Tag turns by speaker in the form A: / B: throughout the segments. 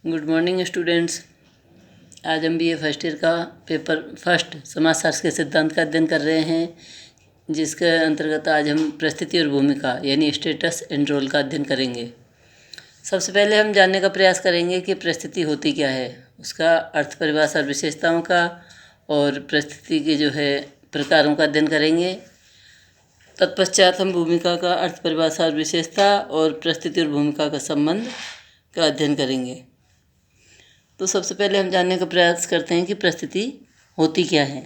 A: Good morning students. आज हम BA first year का पेपर फर्स्ट समाजशास्त्र के सिद्धांत का अध्ययन कर रहे हैं, जिसके अंतर्गत आज हम परिस्थिति और भूमिका यानी स्टेटस एंड रोल का अध्ययन करेंगे। सबसे पहले हम जानने का प्रयास करेंगे कि परिस्थिति होती क्या है, उसका अर्थ, परिभाषा और विशेषताओं का, और परिस्थिति के प्रकारों का अध्ययन करेंगे। तत्पश्चात हम भूमिका का अर्थ, परिभाषा और विशेषता और परिस्थिति और भूमिका का संबंध का अध्ययन करेंगे। तो सबसे पहले हम जानने का प्रयास करते हैं कि परिस्थिति होती क्या है।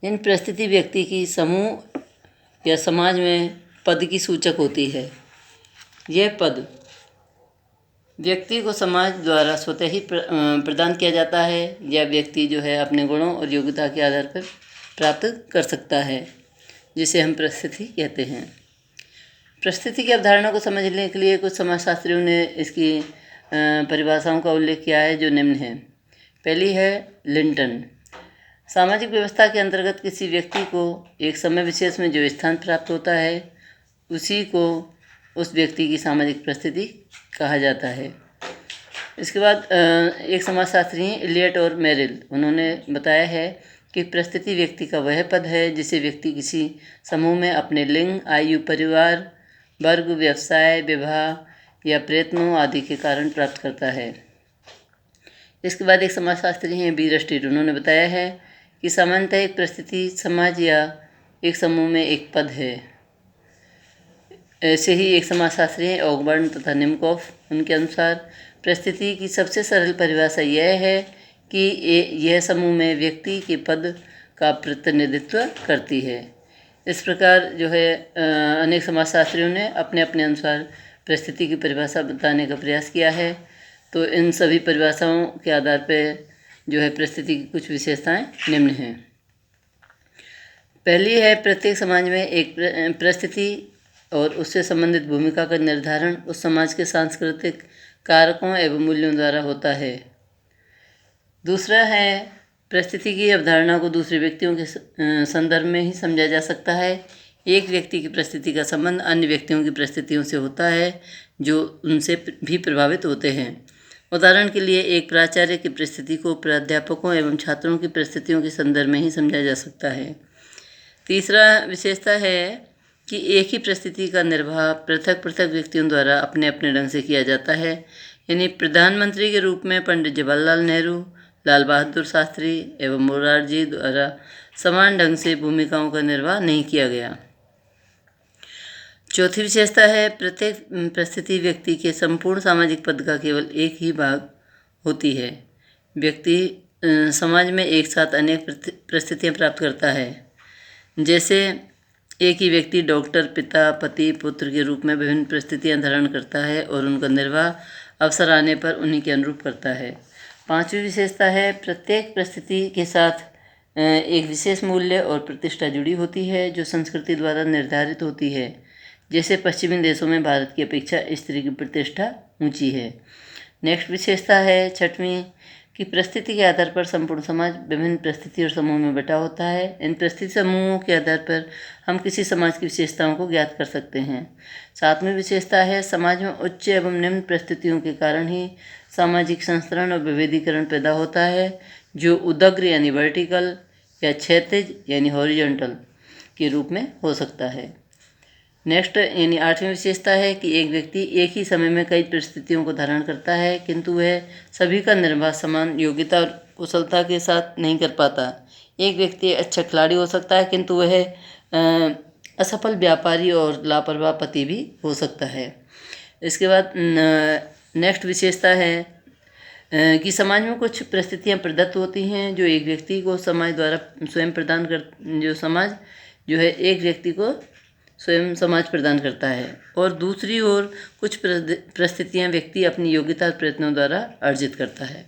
A: इन परिस्थिति व्यक्ति की समूह या समाज में पद की सूचक होती है। यह पद व्यक्ति को समाज द्वारा स्वतः ही प्रदान किया जाता है, या व्यक्ति अपने गुणों और योग्यता के आधार पर प्राप्त कर सकता है, जिसे हम परिस्थिति कहते हैं। परिस्थिति की अवधारणा को समझने के लिए कुछ समाजशास्त्रियों ने इसकी परिभाषाओं का उल्लेख किया है, जो निम्न है। पहली है लिंटन। सामाजिक व्यवस्था के अंतर्गत किसी व्यक्ति को एक समय विशेष में जो स्थान प्राप्त होता है, उसी को उस व्यक्ति की सामाजिक परिस्थिति कहा जाता है। इसके बाद एक समाजशास्त्री हैं इलियट और मेरिल। उन्होंने बताया है कि परिस्थिति व्यक्ति का वह पद है जिसे व्यक्ति किसी समूह में अपने लिंग, आयु, परिवार, वर्ग, व्यवसाय, विवाह या प्रयत्नों आदि के कारण प्राप्त करता है। इसके बाद एक समाजशास्त्री हैं बी रस्टीड। उन्होंने बताया है कि सामान्यतः एक परिस्थिति समाज या एक समूह में एक पद है। ऐसे ही एक समाजशास्त्री हैं ऑगबर्न तथा निमकॉफ। उनके अनुसार परिस्थिति की सबसे सरल परिभाषा यह है कि यह समूह में व्यक्ति के पद का प्रतिनिधित्व करती है। इस प्रकार अनेक समाजशास्त्रियों ने अपने अपने अनुसार परिस्थिति की परिभाषा बताने का प्रयास किया है। तो इन सभी परिभाषाओं के आधार पर परिस्थिति की कुछ विशेषताएं निम्न हैं। पहली है, प्रत्येक समाज में एक परिस्थिति और उससे संबंधित भूमिका का निर्धारण उस समाज के सांस्कृतिक कारकों एवं मूल्यों द्वारा होता है। दूसरा है, परिस्थिति की अवधारणा को दूसरे व्यक्तियों के संदर्भ में ही समझा जा सकता है। एक व्यक्ति की परिस्थिति का संबंध अन्य व्यक्तियों की परिस्थितियों से होता है, जो उनसे भी प्रभावित होते हैं। उदाहरण के लिए, एक प्राचार्य की परिस्थिति को प्राध्यापकों एवं छात्रों की परिस्थितियों के संदर्भ में ही समझा जा सकता है। तीसरा विशेषता है कि एक ही परिस्थिति का निर्वाह पृथक पृथक व्यक्तियों द्वारा अपने अपने ढंग से किया जाता है। यानी प्रधानमंत्री के रूप में पंडित जवाहरलाल नेहरू, लाल बहादुर शास्त्री एवं मोरारजी द्वारा समान ढंग से भूमिकाओं का निर्वाह नहीं किया गया। चौथी विशेषता है, प्रत्येक परिस्थिति व्यक्ति के संपूर्ण सामाजिक पद का केवल एक ही भाग होती है। व्यक्ति समाज में एक साथ अनेक परिस्थितियां प्राप्त करता है। जैसे एक ही व्यक्ति डॉक्टर, पिता, पति, पुत्र के रूप में विभिन्न परिस्थितियां धारण करता है और उनका निर्वाह अवसर आने पर उन्हीं के अनुरूप करता है। पांचवी विशेषता है, प्रत्येक परिस्थिति के साथ एक विशेष मूल्य और प्रतिष्ठा जुड़ी होती है, जो संस्कृति द्वारा निर्धारित होती है। जैसे पश्चिमी देशों में भारत की अपेक्षा स्त्री की प्रतिष्ठा ऊंची है। नेक्स्ट विशेषता है छठवीं, कि परिस्थिति के आधार पर संपूर्ण समाज विभिन्न परिस्थिति और समूह में बटा होता है। इन परिस्थिति समूहों के आधार पर हम किसी समाज की विशेषताओं को ज्ञात कर सकते हैं। सातवीं विशेषता है, समाज में उच्च एवं निम्न परिस्थितियों के कारण ही सामाजिक संस्तरण और विभेदीकरण पैदा होता है, जो उदग्र यानी वर्टिकल या क्षैतिज यानी हॉरिजॉन्टल के रूप में हो सकता है। नेक्स्ट यानी आठवीं विशेषता है कि एक व्यक्ति एक ही समय में कई परिस्थितियों को धारण करता है, किंतु वह सभी का निर्वाह समान योग्यता और कुशलता के साथ नहीं कर पाता। एक व्यक्ति अच्छा खिलाड़ी हो सकता है, किंतु वह असफल व्यापारी और लापरवाह पति भी हो सकता है। इसके बाद नेक्स्ट विशेषता है कि समाज में कुछ परिस्थितियां प्रदत्त होती हैं, जो एक व्यक्ति को समाज द्वारा स्वयं प्रदान कर समाज एक व्यक्ति को स्वयं समाज प्रदान करता है, और दूसरी ओर कुछ परिस्थितियां व्यक्ति अपनी योग्यता और प्रयत्नों द्वारा अर्जित करता है।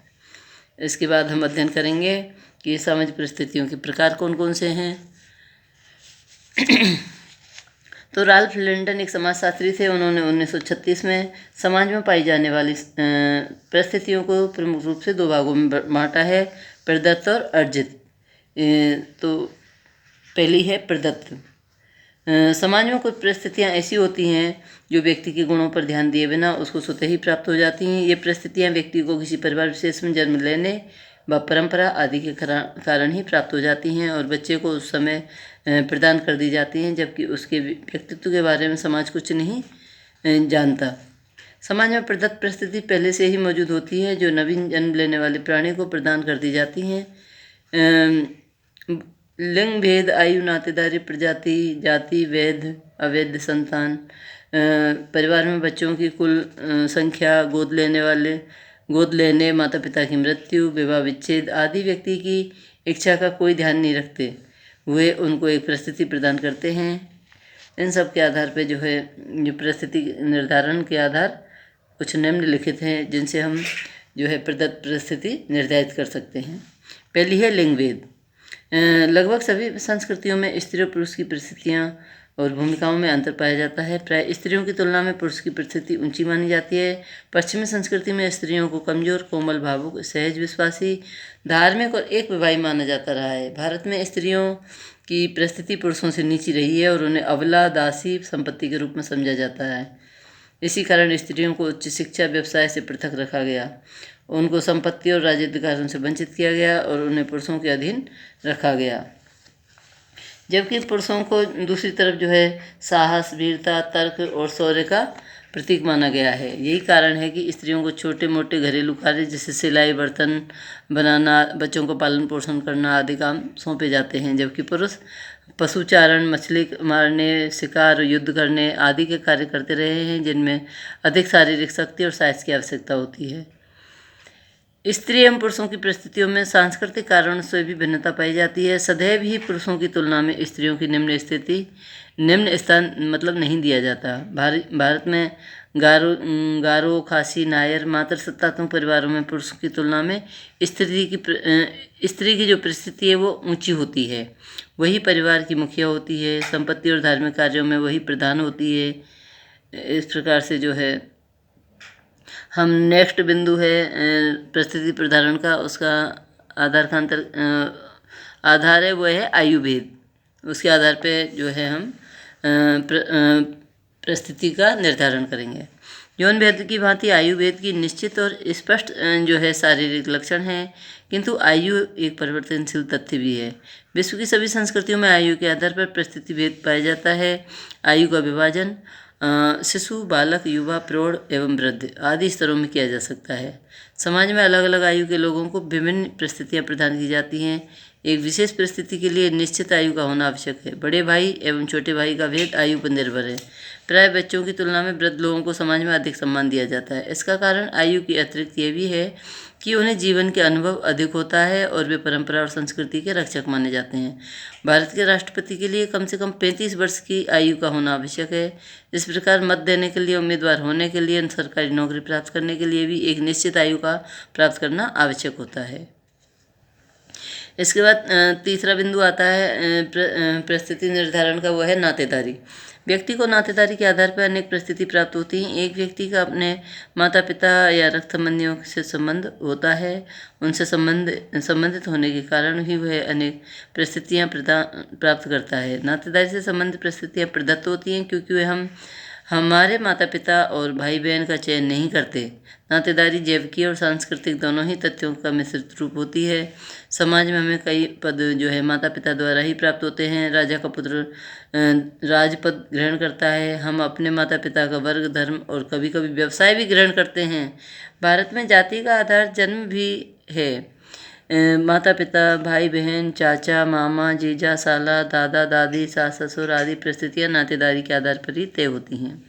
A: इसके बाद हम अध्ययन करेंगे कि सामाजिक परिस्थितियों के प्रकार कौन कौन से हैं। तो राल्फ लिंटन एक समाजशास्त्री थे। उन्होंने 1936 में समाज में पाई जाने वाली परिस्थितियों को प्रमुख रूप से दो भागों में बांटा है, प्रदत्त और अर्जित। तो पहली है प्रदत्त। समाज में कुछ परिस्थितियाँ ऐसी होती हैं जो व्यक्ति के गुणों पर ध्यान दिए बिना उसको स्वतः ही प्राप्त हो जाती हैं। ये परिस्थितियाँ व्यक्ति को किसी परिवार विशेष में जन्म लेने व परंपरा आदि के कारण ही प्राप्त हो जाती हैं और बच्चे को उस समय प्रदान कर दी जाती हैं, जबकि उसके व्यक्तित्व के बारे में समाज कुछ नहीं जानता। समाज में प्रदत्त परिस्थिति पहले से ही मौजूद होती है जो नवीन जन्म लेने वाले प्राणी को प्रदान कर दी जाती हैं। लिंग भेद, आयु, नातेदारी, प्रजाति, जाति, वैध अवैध संतान, परिवार में बच्चों की कुल संख्या, गोद लेने, माता पिता की मृत्यु, विवाह विच्छेद आदि व्यक्ति की इच्छा का कोई ध्यान नहीं रखते हुए उनको एक परिस्थिति प्रदान करते हैं। इन सब के आधार पर जो है जो परिस्थिति निर्धारण के आधार कुछ निम्नलिखित हैं जिनसे हम जो है प्रदत्त परिस्थिति निर्धारित कर सकते हैं। पहली है लिंग भेद। लगभग सभी संस्कृतियों में स्त्री और पुरुष की परिस्थितियाँ और भूमिकाओं में अंतर पाया जाता है। प्राय स्त्रियों की तुलना में पुरुष की परिस्थिति ऊंची मानी जाती है। पश्चिमी संस्कृति में स्त्रियों को कमजोर, कोमल, भावुक, सहज विश्वासी, धार्मिक और एक विवाही माना जाता रहा है। भारत में स्त्रियों की परिस्थिति पुरुषों से नीची रही है और उन्हें अबला, दासी, संपत्ति के रूप में समझा जाता है। इसी कारण स्त्रियों को उच्च शिक्षा, व्यवसाय से पृथक रखा गया, उनको संपत्ति और राज्याधिकारों से वंचित किया गया और उन्हें पुरुषों के अधीन रखा गया। जबकि पुरुषों को दूसरी तरफ जो है साहस, वीरता, तर्क और शौर्य का प्रतीक माना गया है। यही कारण है कि स्त्रियों को छोटे मोटे घरेलू कार्य जैसे सिलाई, बर्तन बनाना, बच्चों को पालन पोषण करना आदि काम सौंपे जाते हैं, जबकि पुरुष पशुचारण, मछली मारने, शिकार, युद्ध करने आदि के कार्य करते रहे हैं जिनमें अधिक शारीरिक शक्ति और साहस की आवश्यकता होती है। स्त्री एवं पुरुषों की परिस्थितियों में सांस्कृतिक कारणों से भी भिन्नता पाई जाती है। सदैव ही पुरुषों की तुलना में स्त्रियों की निम्न स्थान मतलब नहीं दिया जाता। भारत में गारो, खासी, नायर, मातृसत्तात्मक परिवारों में पुरुषों की तुलना में स्त्री की जो परिस्थिति है वो ऊंची होती है। वही परिवार की मुखिया होती है, संपत्ति और धार्मिक कार्यों में वही प्रधान होती है। इस प्रकार से जो है हम नेक्स्ट बिंदु है परिस्थिति प्रधारण का, उसका आधार है वो है आयु भेद। उसके आधार पे जो है हम परिस्थिति का निर्धारण करेंगे। यौन भेद की भांति आयु भेद की निश्चित और स्पष्ट जो है शारीरिक लक्षण है, किंतु आयु एक परिवर्तनशील तथ्य भी है। विश्व की सभी संस्कृतियों में आयु के आधार पर परिस्थिति भेद पाया जाता है। आयु का विभाजन शिशु, बालक, युवा, प्रौढ़ एवं वृद्ध आदि स्तरों में किया जा सकता है। समाज में अलग अलग आयु के लोगों को विभिन्न परिस्थितियां प्रदान की जाती हैं। एक विशेष परिस्थिति के लिए निश्चित आयु का होना आवश्यक है। बड़े भाई एवं छोटे भाई का भेद आयु पर निर्भर है। प्राय बच्चों की तुलना में वृद्ध लोगों को समाज में अधिक सम्मान दिया जाता है। इसका कारण आयु की अतिरिक्त ये भी है कि उन्हें जीवन के अनुभव अधिक होता है और वे परंपरा और संस्कृति के रक्षक माने जाते हैं। भारत के राष्ट्रपति के लिए कम से कम 35 वर्ष की आयु का होना आवश्यक है। इस प्रकार मत देने के लिए, उम्मीदवार होने के लिए, सरकारी नौकरी प्राप्त करने के लिए भी एक निश्चित आयु का प्राप्त करना आवश्यक होता है। इसके बाद तीसरा बिंदु आता है परिस्थिति निर्धारण का, वो है नातेदारी। व्यक्ति को नातेदारी के आधार पर अनेक परिस्थिति प्राप्त होती हैं। एक व्यक्ति का अपने माता पिता या रक्त संबंधियों से संबंध होता है। उनसे संबंधित होने के कारण ही वह अनेक परिस्थितियाँ प्राप्त करता है। नातेदारी से संबंधित परिस्थितियाँ प्रदत्त होती हैं क्योंकि वे हमारे माता पिता और भाई बहन का चयन नहीं करते। नातेदारी जैविकीय और सांस्कृतिक दोनों ही तथ्यों का मिश्रित रूप होती है। समाज में हमें कई पद जो है माता पिता द्वारा ही प्राप्त होते हैं। राजा का पुत्र राजपद ग्रहण करता है। हम अपने माता पिता का वर्ग, धर्म और कभी कभी व्यवसाय भी ग्रहण करते हैं। भारत में जाति का आधार जन्म भी है। माता पिता, भाई बहन, चाचा, मामा, जीजा, साला, दादा दादी, सास ससुर आदि परिस्थितियाँ नातेदारी के आधार पर ही तय होती हैं।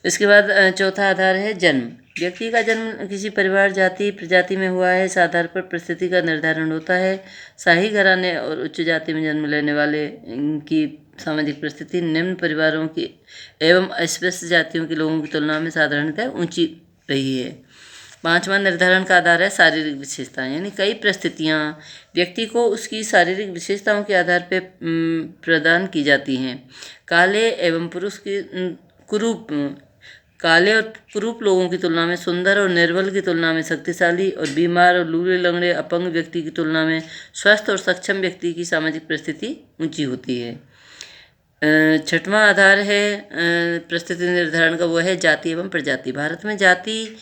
A: इसके बाद चौथा आधार है जन्म। व्यक्ति का जन्म किसी परिवार, जाति, प्रजाति में हुआ है। इस आधार पर परिस्थिति का निर्धारण होता है। शाही घराने और उच्च जाति में जन्म लेने वाले की सामाजिक परिस्थिति निम्न परिवारों की एवं अस्पृश्य जातियों के लोगों की तुलना में साधारणतः ऊंची रही है। पांचवा निर्धारण का आधार है शारीरिक विशेषताएं, यानी कई परिस्थितियां व्यक्ति को उसकी शारीरिक विशेषताओं के आधार पर प्रदान की जाती हैं। काले और कुरूप लोगों की तुलना में सुंदर और निर्बल की तुलना में शक्तिशाली और बीमार और लूले लंगड़े अपंग व्यक्ति की तुलना में स्वस्थ और सक्षम व्यक्ति की सामाजिक परिस्थिति ऊंची होती है। छठवां आधार है परिस्थिति निर्धारण का, वो है जाति एवं प्रजाति। भारत में जाति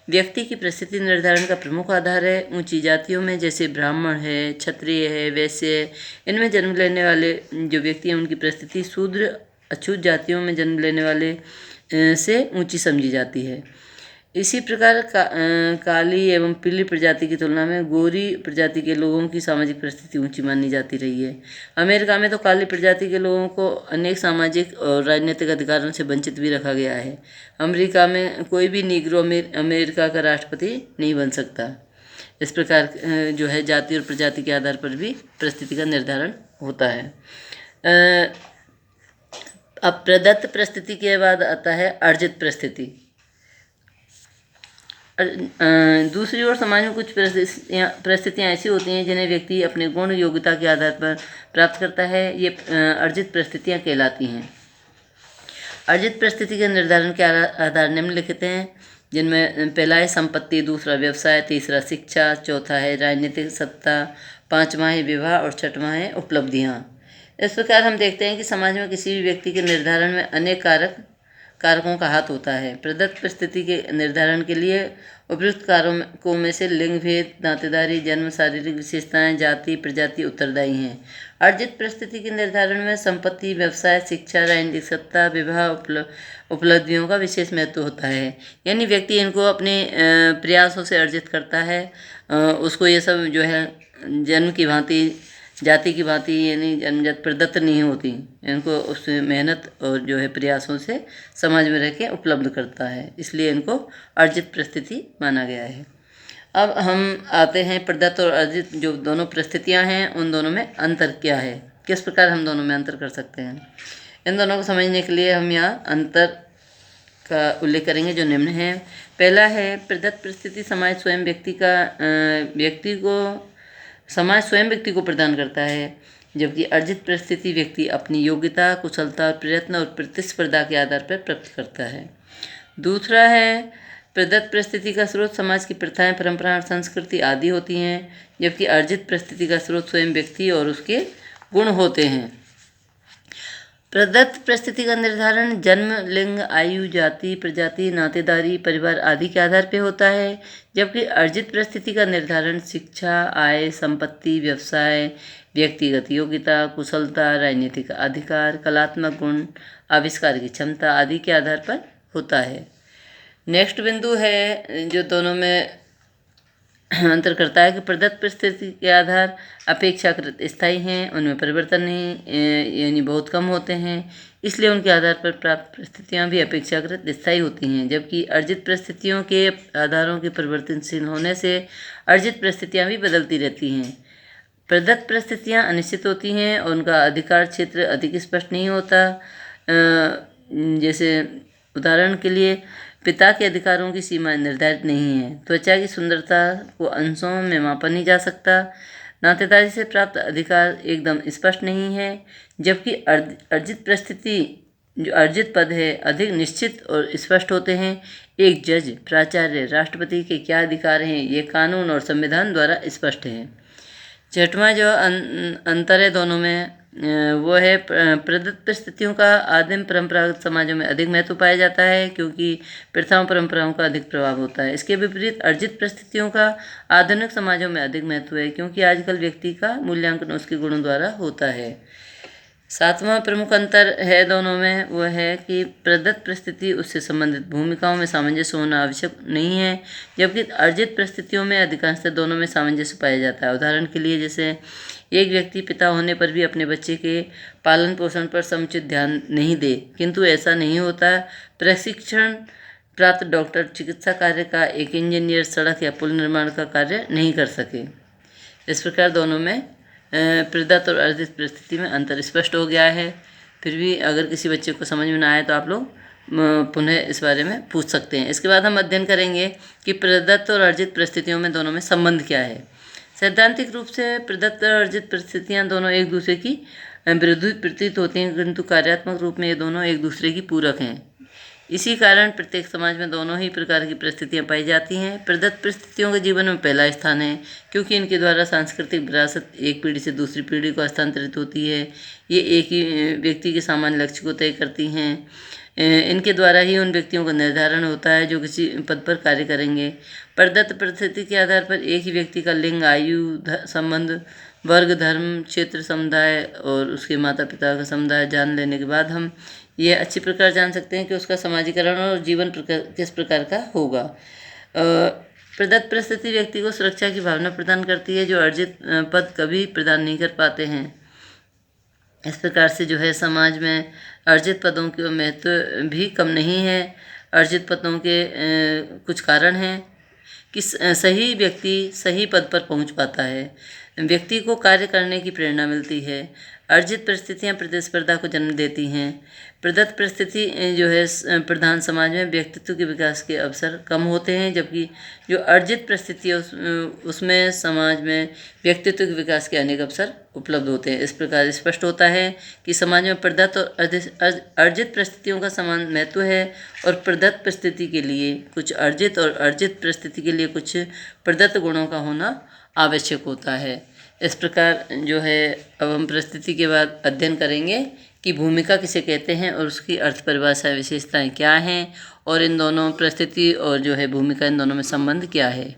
A: व्यक्ति की परिस्थिति निर्धारण का प्रमुख आधार है। ऊंची जातियों में जैसे ब्राह्मण है, क्षत्रिय है, वैश्य है, इनमें जन्म लेने वाले जो व्यक्ति हैं उनकी परिस्थिति शूद्र अछूत जातियों में जन्म लेने वाले से ऊंची समझी जाती है। इसी प्रकार काली एवं पीली प्रजाति की तुलना में गोरी प्रजाति के लोगों की सामाजिक परिस्थिति ऊंची मानी जाती रही है। अमेरिका में तो काली प्रजाति के लोगों को अनेक सामाजिक और राजनीतिक अधिकारों से वंचित भी रखा गया है। अमेरिका में कोई भी नीग्रो अमेरिका का राष्ट्रपति नहीं बन सकता। इस प्रकार जो है जाति और प्रजाति के आधार पर भी परिस्थिति का निर्धारण होता है। अब प्रदत्त परिस्थिति के बाद आता है अर्जित परिस्थिति। दूसरी ओर समाज में कुछ परिस्थितियाँ ऐसी होती हैं जिन्हें व्यक्ति अपने गुण योग्यता के आधार पर प्राप्त करता है। ये अर्जित परिस्थितियाँ कहलाती हैं। अर्जित परिस्थिति के निर्धारण के आधार निम्नलिखित हैं, जिनमें पहला है संपत्ति, दूसरा व्यवसाय, तीसरा शिक्षा, चौथा है राजनीतिक सत्ता, पाँचवा है विवाह और छठवां है उपलब्धियाँ। इस प्रकार हम देखते हैं कि समाज में किसी भी व्यक्ति के निर्धारण में अनेक कारकों का हाथ होता है। प्रदत्त परिस्थिति के निर्धारण के लिए उपयुक्त कारकों में से लिंग भेद, नातेदारी, जन्म, शारीरिक विशेषताएं, जाति, प्रजाति उत्तरदायी हैं। अर्जित परिस्थिति के निर्धारण में संपत्ति, व्यवसाय, शिक्षा, राजनीतिक सत्ता, विवाह, उपलब्धियों का विशेष महत्व होता है। यानी व्यक्ति इनको अपने प्रयासों से अर्जित करता है। उसको ये सब जो है जन्म की भांति, जाति की भांति यानी जन्मजात प्रदत्त नहीं होती। इनको उस मेहनत और जो है प्रयासों से समाज में रह के उपलब्ध करता है, इसलिए इनको अर्जित परिस्थिति माना गया है। अब हम आते हैं प्रदत्त और अर्जित जो दोनों परिस्थितियां हैं उन दोनों में अंतर क्या है, किस प्रकार हम दोनों में अंतर कर सकते हैं। इन दोनों को समझने के लिए हम यहाँ अंतर का उल्लेख करेंगे जो निम्न है। पहला है प्रदत्त परिस्थिति समाज स्वयं व्यक्ति को प्रदान करता है, जबकि अर्जित परिस्थिति व्यक्ति अपनी योग्यता, कुशलता और प्रयत्न और प्रतिस्पर्धा के आधार पर प्राप्त करता है। दूसरा है प्रदत्त परिस्थिति का स्रोत समाज की प्रथाएं, परंपराएं और संस्कृति आदि होती हैं, जबकि अर्जित परिस्थिति का स्रोत स्वयं व्यक्ति और उसके गुण होते हैं। प्रदत्त परिस्थिति का निर्धारण जन्म, लिंग, आयु, जाति, प्रजाति, नातेदारी, परिवार आदि के आधार पर होता है, जबकि अर्जित परिस्थिति का निर्धारण शिक्षा, आय, संपत्ति, व्यवसाय, व्यक्तिगत योग्यता, कुशलता, राजनीतिक अधिकार, कलात्मक गुण, आविष्कार की क्षमता आदि के आधार पर होता है। नेक्स्ट बिंदु है जो दोनों में अंतर करता है कि प्रदत्त परिस्थिति के आधार अपेक्षाकृत स्थायी हैं, उनमें परिवर्तन नहीं यानी बहुत कम होते हैं, इसलिए उनके आधार पर प्राप्त परिस्थितियां भी अपेक्षाकृत स्थायी होती हैं। जबकि अर्जित परिस्थितियों के आधारों के परिवर्तनशील होने से अर्जित परिस्थितियां भी बदलती रहती हैं। प्रदत्त परिस्थितियां अनिश्चित होती हैं और उनका अधिकार क्षेत्र अधिक स्पष्ट नहीं होता। जैसे उदाहरण के लिए पिता के अधिकारों की सीमा निर्धारित नहीं है, त्वचा की सुंदरता को अंशों में मापा नहीं जा सकता, नातेदारी से प्राप्त अधिकार एकदम स्पष्ट नहीं है, जबकि अर्जित परिस्थिति जो अर्जित पद है अधिक निश्चित और स्पष्ट होते हैं। एक जज, प्राचार्य, राष्ट्रपति के क्या अधिकार हैं ये कानून और संविधान द्वारा स्पष्ट है। छठवां जो अंतर है दोनों में वो है प्रदत्त परिस्थितियों का आदिम परंपरागत समाजों में अधिक महत्व पाया जाता है, क्योंकि प्रथाओं परंपराओं का अधिक प्रभाव होता है। इसके विपरीत अर्जित परिस्थितियों का आधुनिक समाजों में अधिक महत्व है, क्योंकि आजकल व्यक्ति का मूल्यांकन उसके गुणों द्वारा होता है। सातवां प्रमुख अंतर है दोनों में वो है कि प्रदत्त परिस्थिति उससे संबंधित भूमिकाओं में सामंजस्य होना आवश्यक नहीं है, जबकि अर्जित परिस्थितियों में अधिकांशतः दोनों में सामंजस्य पाया जाता है। उदाहरण के लिए जैसे एक व्यक्ति पिता होने पर भी अपने बच्चे के पालन पोषण पर समुचित ध्यान नहीं दे, किंतु ऐसा नहीं होता प्रशिक्षण प्राप्त डॉक्टर चिकित्सा कार्य का, एक इंजीनियर सड़क या पुल निर्माण का कार्य नहीं कर सके। इस प्रकार दोनों में प्रदत्त और अर्जित परिस्थिति में अंतर स्पष्ट हो गया है। फिर भी अगर किसी बच्चे को समझ में ना आए तो आप लोग पुनः इस बारे में पूछ सकते हैं। इसके बाद हम अध्ययन करेंगे कि प्रदत्त और अर्जित परिस्थितियों में दोनों में संबंध क्या है। सैद्धांतिक रूप से प्रदत्त और अर्जित परिस्थितियाँ दोनों एक दूसरे की विरुद्ध प्रतीत होती हैं, किंतु कार्यात्मक रूप में ये दोनों एक दूसरे की पूरक हैं। इसी कारण प्रत्येक समाज में दोनों ही प्रकार की परिस्थितियाँ पाई जाती हैं। प्रदत्त परिस्थितियों के जीवन में पहला स्थान है, क्योंकि इनके द्वारा सांस्कृतिक विरासत एक पीढ़ी से दूसरी पीढ़ी को हस्तांतरित होती है। ये एक ही व्यक्ति के सामान्य लक्ष्य को तय करती हैं। इनके द्वारा ही उन व्यक्तियों का निर्धारण होता है जो किसी पद पर कार्य करेंगे। प्रदत्त परिस्थिति के आधार पर एक ही व्यक्ति का लिंग, आयु, संबंध, वर्ग, धर्म, क्षेत्र, समुदाय और उसके माता पिता का समुदाय जान लेने के बाद हम ये अच्छी प्रकार जान सकते हैं कि उसका समाजीकरण और जीवन किस प्रकार का होगा। प्रदत्त परिस्थिति व्यक्ति को सुरक्षा की भावना प्रदान करती है, जो अर्जित पद कभी प्रदान नहीं कर पाते हैं। इस प्रकार से जो है समाज में अर्जित पदों के महत्व भी कम नहीं है। अर्जित पदों के कुछ कारण हैं कि सही व्यक्ति सही पद पर पहुंच पाता है, व्यक्ति को कार्य करने की प्रेरणा मिलती है। अर्जित परिस्थितियां प्रतिस्पर्धा को जन्म देती हैं। प्रदत्त परिस्थिति जो है प्रधान समाज में व्यक्तित्व के विकास के अवसर कम होते हैं, जबकि जो अर्जित परिस्थिति है उसमें समाज में व्यक्तित्व के विकास के अनेक अवसर उपलब्ध होते हैं। इस प्रकार स्पष्ट होता है कि समाज में प्रदत्त और अर्जित परिस्थितियों का समान महत्व है, और प्रदत्त परिस्थिति के लिए कुछ अर्जित और अर्जित परिस्थिति के लिए कुछ प्रदत्त गुणों का होना आवश्यक होता है। इस प्रकार जो है अब हम परिस्थिति के बाद अध्ययन करेंगे कि भूमिका किसे कहते हैं और उसकी अर्थ परिभाषा विशेषताएं क्या हैं, और इन दोनों परिस्थिति और जो है भूमिका, इन दोनों में संबंध क्या है।